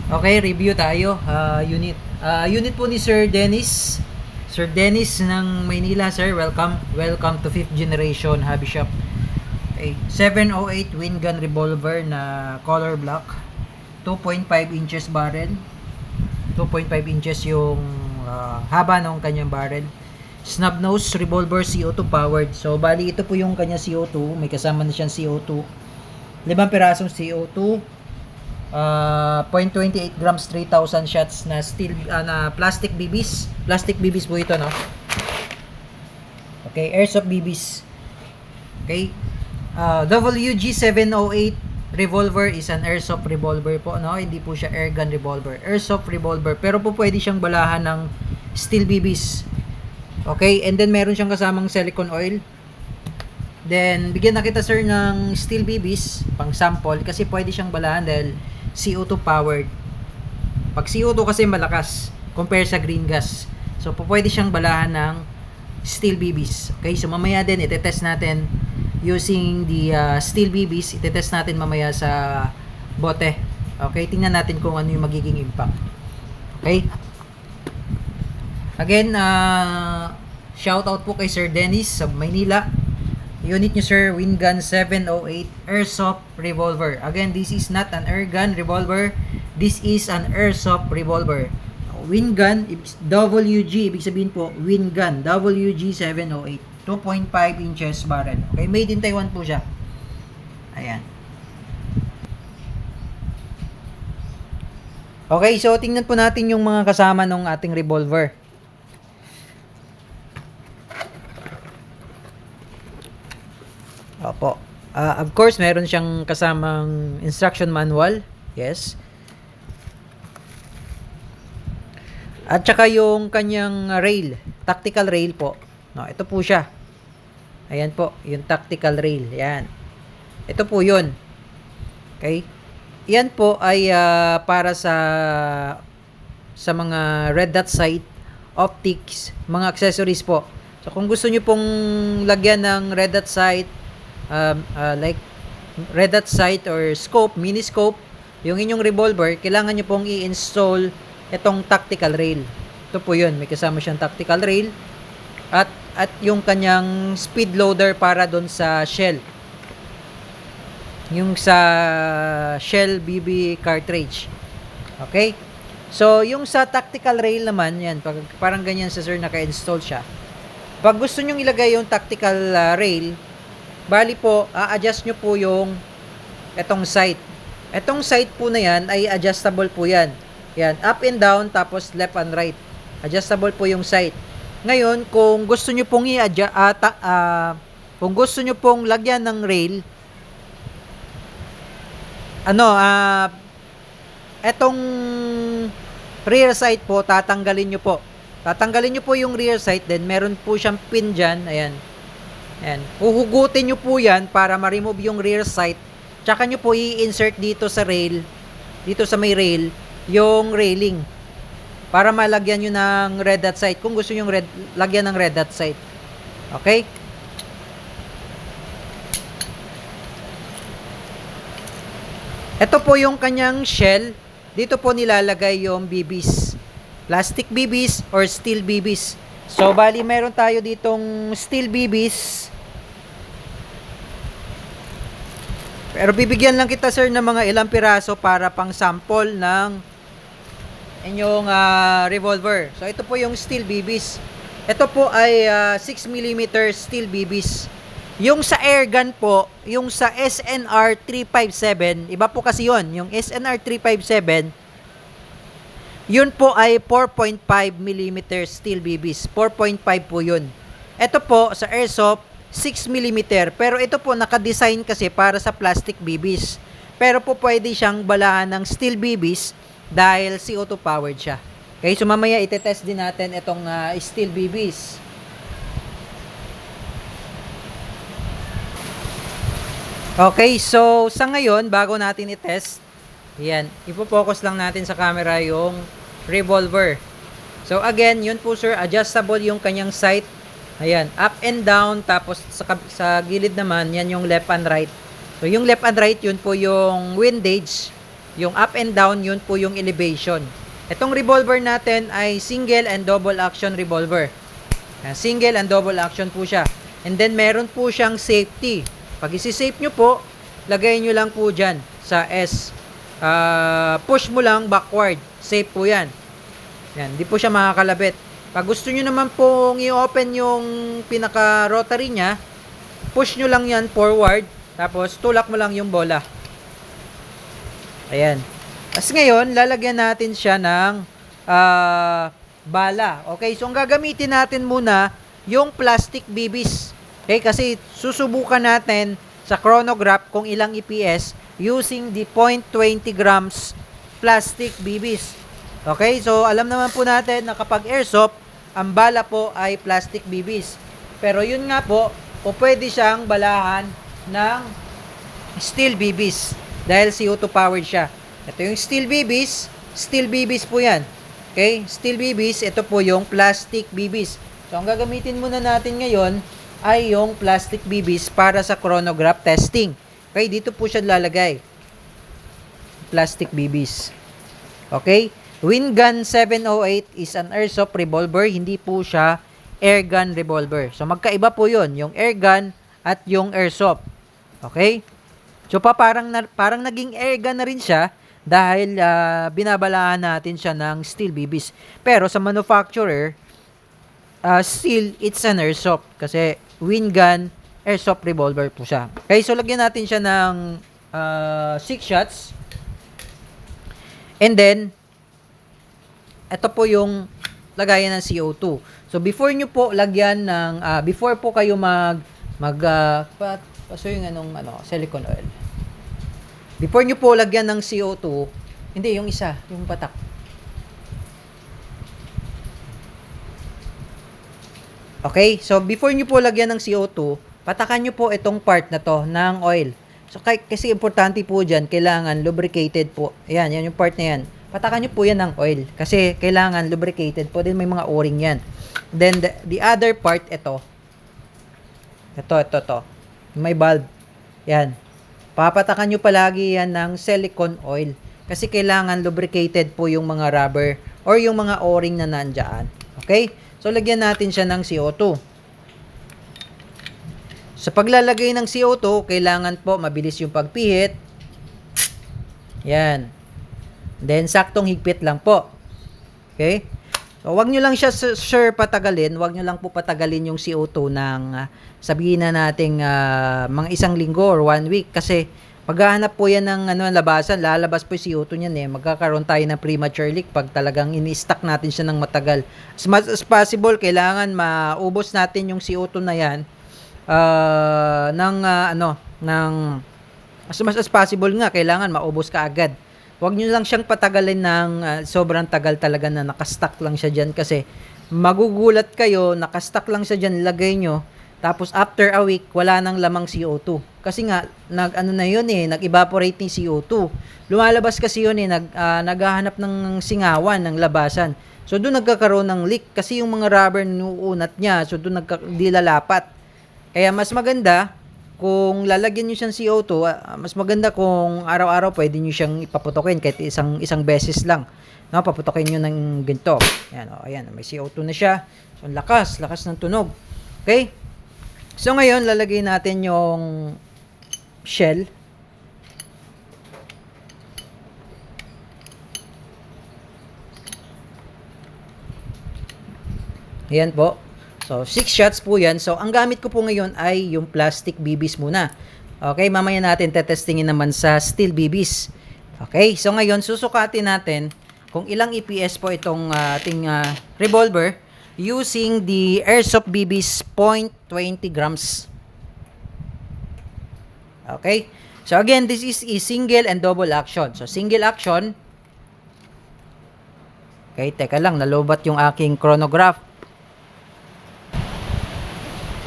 Okay, review tayo. Unit po ni Sir Dennis. Sir Dennis ng Maynila, sir. Welcome. Welcome to 5th generation hobby shop. Okay, 708 Win Gun Revolver na color black. 2.5 inches barrel. 2.5 inches yung haba ng kanyang barrel. Snub nose revolver CO2 powered. So, bali ito po yung kanya CO2. May kasama na siyang CO2. 5 pirasong CO2. 0.28 grams, 3,000 shots na steel, na plastic BBs. Plastic BBs po ito, no? Okay, airsoft BBs. Okay. WG708 revolver is an airsoft revolver po, no? Hindi po siya airgun revolver. Airsoft revolver. Pero po pwede siyang balahan ng steel BBs. Okay, and then meron siyang kasamang silicone oil. Then, bigyan na kita, sir, ng steel BBs pang sample kasi pwede siyang balahan dahil CO2 powered. Pag CO2 kasi malakas compare sa green gas. So, pwede siyang balahan ng steel BBs. Okay, so mamaya din itetest natin using the steel BBs. Itetest natin mamaya sa bote. Okay, tingnan natin kung ano yung magiging impact. Okay. Again, shout out po kay Sir Dennis sa Maynila. Unit nyo, sir, Win Gun 708 Airsoft Revolver. Again, this is not an airgun revolver. This is an airsoft revolver. Win Gun, WG, ibig sabihin po, Win Gun, WG708. 2.5 inches barrel. Okay, made in Taiwan po siya. Ayan. Okay, so tingnan po natin yung mga kasama ng ating revolver. Opo. Of course, meron siyang kasamang instruction manual. Yes. At saka yung kanyang rail, tactical rail po. No, ito po siya. Ayan po, yung tactical rail. Yan. Ito po yun. Okay? Yan po ay para sa mga red dot sight, optics, mga accessories po. So, kung gusto nyo pong lagyan ng red dot sight, like red dot sight or scope, mini scope, yung inyong revolver, kailangan nyo pong i-install itong tactical rail. Ito po yun, may kasama siyang tactical rail at yung kanyang speed loader para doon sa shell. Yung sa shell BB cartridge. Okay? So, yung sa tactical rail naman, yan, parang ganyan sa sir, naka-install siya. Pag gusto nyo ilagay yung tactical rail, bali po, a-adjust nyo po yung etong sight. Etong sight po na yan ay adjustable po yan. Yan, up and down, tapos left and right. Adjustable po yung sight. Ngayon, kung gusto nyo pong kung gusto nyo pong lagyan ng rail, etong rear sight po, tatanggalin nyo po. Tatanggalin nyo po yung rear sight, then meron po siyang pin dyan. Ayan. Ayan. Uhugutin nyo po yan para ma-remove yung rear sight. Tsaka nyo po i-insert dito sa rail, dito sa may rail, yung railing. Para malagyan nyo ng red dot sight. Kung gusto nyo lagyan ng red dot sight. Okay? Ito po yung kanyang shell. Dito po nilalagay yung BBs. Plastic BBs or steel BBs. So, bali meron tayo ditong steel BBs. Pero bibigyan lang kita, sir, ng mga ilang piraso para pang sample ng inyong revolver. So, ito po yung steel BBs. Ito po ay 6mm steel BBs. Yung sa airgun po, yung sa SNR 357, iba po kasi yon. Yung SNR 357, yun po ay 4.5mm steel BBs. 4.5 po yun. Ito po sa airsoft, 6mm. Pero ito po naka-design kasi para sa plastic BBs. Pero po pwede siyang balahan ng steel BBs dahil CO2 powered siya. Okay, so mamaya itetest din natin itong steel BBs. Okay, so sa ngayon, bago natin i-test, yan, ipo-focus lang natin sa camera yung revolver. So again, yun po, sir, adjustable yung kanyang sight. Ayan, up and down, tapos sa gilid naman, yan yung left and right. So yung left and right, yun po yung windage. Yung up and down, yun po yung elevation. Itong revolver natin ay single and double action revolver. Single and double action po siya. And then meron po siyang safety. Pag isi-safe nyo po, lagay nyo lang po dyan sa S. Push mo lang backward. Safe po yan. Yan, di po siya makakalabit. Pag gusto nyo naman pong i-open yung pinaka-rotary niya, push nyo lang yan forward, tapos tulak mo lang yung bola. Ayan. Tapos ngayon, lalagyan natin siya ng bala. Okay, so ang gagamitin natin muna yung plastic BBs. Okay, kasi susubukan natin sa chronograph kung ilang EPS using the 0.20 grams plastic BBs. Okay, so alam naman po natin na kapag airsoft, ang bala po ay plastic BBs. Pero yun nga po, pwede siyang balahan ng steel BBs dahil CO2 powered siya. Ito yung steel BBs po yan. Okay, steel BBs, ito po yung plastic BBs. So ang gagamitin muna natin ngayon ay yung plastic BBs para sa chronograph testing. Okay, dito po siya lalagay. Plastic BBs. Okay, Wingun 708 is an airsoft revolver, hindi po siya airgun revolver. So magkaiba po 'yon, yung airgun at yung airsoft. Okay? So parang naging airgun na rin siya dahil binabalaan natin siya ng steel BBs. Pero sa manufacturer, still it's an airsoft kasi Wingun airsoft revolver po siya. Okay, so lagyan natin siya ng 6 shots. And then ito po yung lagayan ng CO2. So before nyo po lagyan ng before po kayo paso yung silicone oil. Before nyo po lagyan ng CO2, hindi yung isa, yung patak. Okay, so before nyo po lagyan ng CO2, patakan nyo po itong part na to ng oil. So kasi importante po diyan, kailangan lubricated po. Ayan, yan yung part na yan. Patakan nyo po yan ng oil kasi kailangan lubricated po din, may mga o-ring yan. Then the other part, ito may valve yan, papatakan nyo palagi yan ng silicone oil kasi kailangan lubricated po yung mga rubber or yung mga o-ring na nandyan. Okay, so lagyan natin siya ng CO2. Sa paglalagay ng CO2, kailangan po mabilis yung pagpihit. Yan. Then, saktong higpit lang po. Okay? So, wag nyo lang siya, sure, patagalin. Wag nyo lang po patagalin yung CO2 ng, sabihin na nating, mga 1 linggo or 1 week. Kasi, maghahanap po yan ng labasan. Lalabas po yung CO2 niyan eh. Magkakaroon tayo ng premature leak pag talagang ini-stack natin siya ng matagal. As much as possible, kailangan maubos natin yung CO2 na yan as much as possible nga, kailangan maubos ka agad. Huwag nyo lang siyang patagalin ng sobrang tagal talaga na nakastack lang siya dyan kasi magugulat kayo, nakastack lang siya dyan, lagay nyo, tapos after a week, wala nang lamang CO2. Kasi nga, nag-evaporate ni CO2. Lumalabas kasi yun naghahanap ng singawan ng labasan. So, doon nagkakaroon ng leak kasi yung mga rubber nuunat niya, so doon di lalapat. Kaya mas maganda, kung lalagyan nyo siyang CO2, mas maganda kung araw-araw pwede nyo siyang ipaputokin kahit isang beses lang. No, paputokin nyo ng ganito. Ayan, may CO2 na siya. So, lakas ng tunog. Okay? So, ngayon, lalagay natin yung shell. Ayan po. So, 6 shots po yan. So, ang gamit ko po ngayon ay yung plastic BBs muna. Okay, mamaya natin tetestingin naman sa steel BBs. Okay, so ngayon, susukatin natin kung ilang EPS po itong ating revolver using the airsoft BBs 0.20 grams. Okay, so again, this is a single and double action. So, single action. Okay, teka lang, nalobat yung aking chronograph.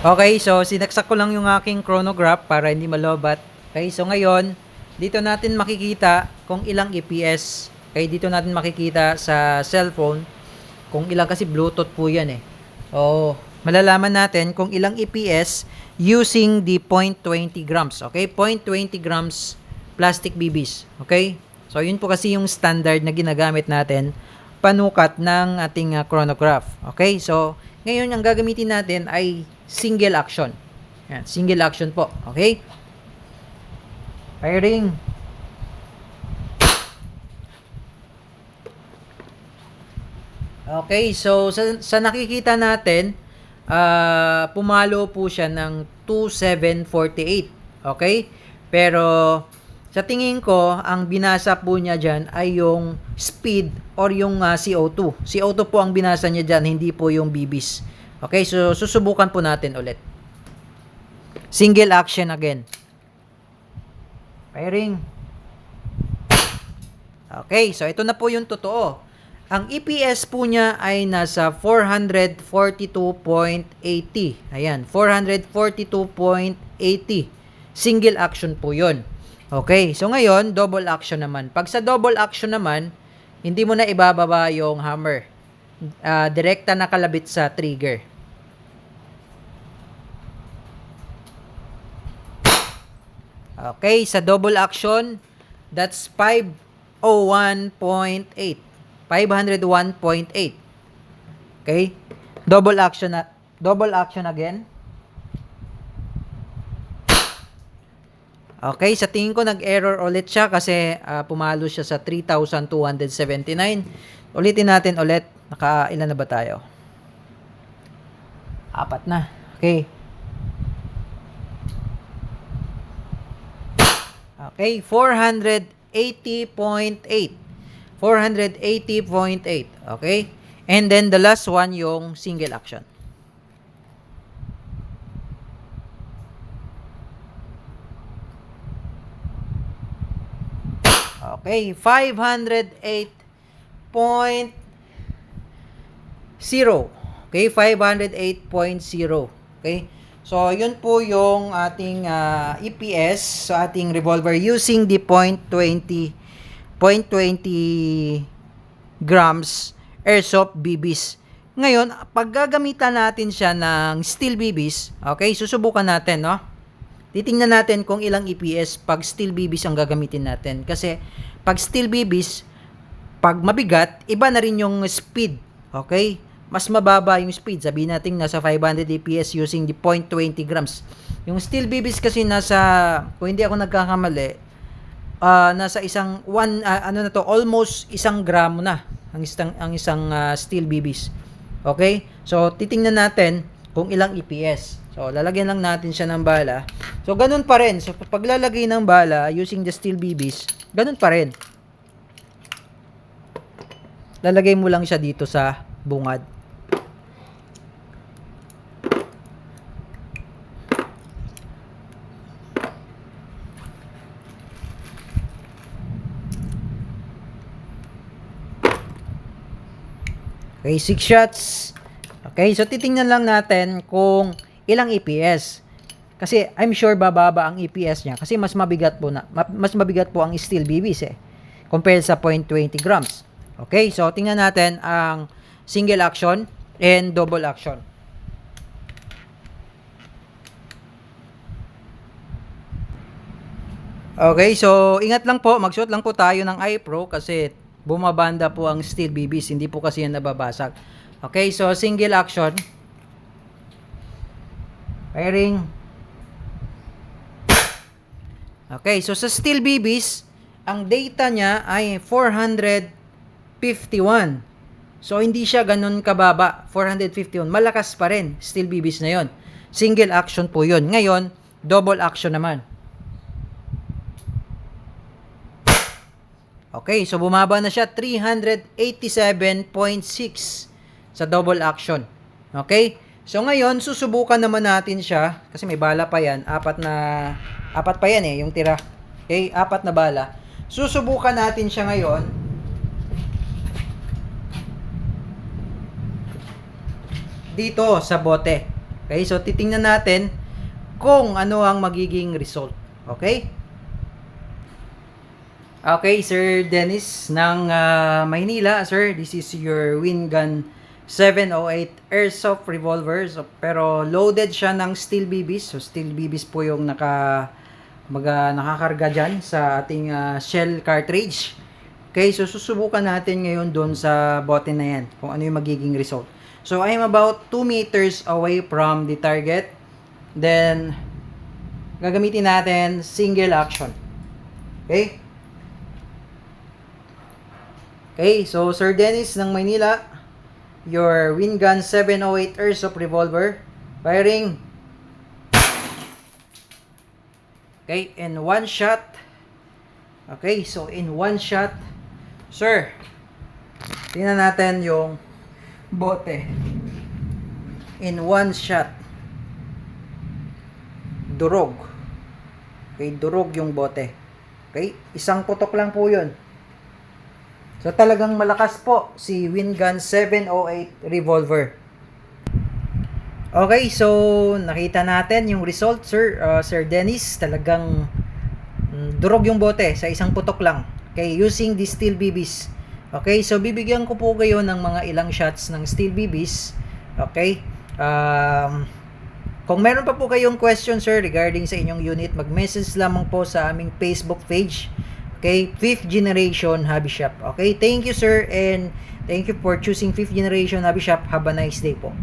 Okay, so sinaksak ko lang yung aking chronograph para hindi malobat. Okay, so ngayon, dito natin makikita kung ilang EPS. Okay, dito natin makikita sa cellphone kung ilang, kasi Bluetooth po yan eh. So, malalaman natin kung ilang EPS using the 0.20 grams. Okay, 0.20 grams plastic BBs. Okay, So, yun po kasi yung standard na ginagamit natin panukat ng ating chronograph. Okay? So, ngayon ang gagamitin natin ay single action. Yan, single action po. Okay? Firing. Okay, so sa nakikita natin, pumalo po siya ng 2748. Okay? Pero sa tingin ko, ang binasa po niya dyan ay yung speed or yung CO2. CO2 po ang binasa niya dyan, hindi po yung BBs. Okay, so susubukan po natin ulit. Single action again. Firing. Okay, so ito na po yung totoo. Ang EPS po niya ay nasa 442.80. Ayan, 442.80. Single action po yun. Okay, so ngayon, double action naman. Pag sa double action naman, hindi mo na ibababa yung hammer. Direkta nakalabit sa trigger. Okay, sa double action, that's 501.8. 501.8. Okay? Double action again. Okay, sa tingin ko nag-error ulit siya kasi pumalo siya sa 3,279. Ulitin natin ulit. Ilan na ba tayo? 4 na. Okay. Okay, 480.8. 480.8. Okay? And then the last one yung single action. Okay, 508.0. Okay, 508.0. Okay? So, yun po yung ating EPS sa ating revolver using the 0.20 grams airsoft BBs. Ngayon, pag gagamitan natin siya ng steel BBs, okay, susubukan natin, no? Titingnan natin kung ilang EPS pag steel BBs ang gagamitin natin. Kasi, pag steel BBs, pag mabigat, iba na rin yung speed, okay? Mas mababa yung speed. Sabihin natin nasa 500 EPS using the 0.20 grams. Yung steel BBs kasi nasa, kung hindi ako nagkakamali, nasa almost 1 gramo na ang isang steel BBs. Okay? So, titingnan natin kung ilang EPS. So, lalagyan lang natin siya ng bala. So, ganun pa rin. So, paglalagay ng bala using the steel BBs, ganun pa rin. Lalagay mo lang siya dito sa bungad. Okay, 6 shots. Okay, so titingnan lang natin kung ilang EPS. Kasi I'm sure bababa ang EPS niya kasi mas mabigat po ang steel BBs compared sa 0.20 grams. Okay, so tingnan natin ang single action and double action. Okay, so ingat lang po, magsuot lang po tayo ng eye pro kasi bumabanda po ang steel BBs, hindi po kasi yan nababasag. Okay, so single action. Firing. Okay, so sa steel BBs, ang data niya ay 451. So hindi siya ganun kababa, 451. Malakas pa rin, steel BBs na yon. Single action po yon. Ngayon, double action naman. Okay, so bumaba na siya 387.6 sa double action. Okay? So ngayon, susubukan naman natin siya kasi may bala pa yan. Apat pa yan yung tira. Okay? 4 na bala. Susubukan natin siya ngayon. Dito sa bote. Okay? So titingnan natin kung ano ang magiging result. Okay? Okay, Sir Dennis ng Maynila. Sir, this is your Wingun 708 Airsoft Revolver. So, pero loaded siya ng steel BBs. So, steel BBs po yung nakakarga dyan sa ating shell cartridge. Okay, so susubukan natin ngayon doon sa bote na yan, kung ano yung magiging result. So, I'm about 2 meters away from the target. Then, gagamitin natin single action. Okay? Okay, so Sir Dennis ng Maynila, your Wingun 708 Airsoft Revolver, firing. Okay, in one shot. Okay, so in one shot, sir, tingnan natin yung bote. In one shot, durog. Okay, durog yung bote. Okay, isang putok lang po yun. So talagang malakas po si Wingun 708 Revolver. Okay, so nakita natin yung result, sir. Sir Dennis, talagang durog yung bote sa isang putok lang. Okay, using the steel BBs. Okay, so bibigyan ko po kayo ng mga ilang shots ng steel BBs. Okay, kung meron pa po kayong question, sir, regarding sa inyong unit, mag-message lamang po sa aming Facebook page. Okay, 5th Generation Hobby Shop. Okay, thank you, sir, and thank you for choosing 5th Generation Hobby Shop. Have a nice day po.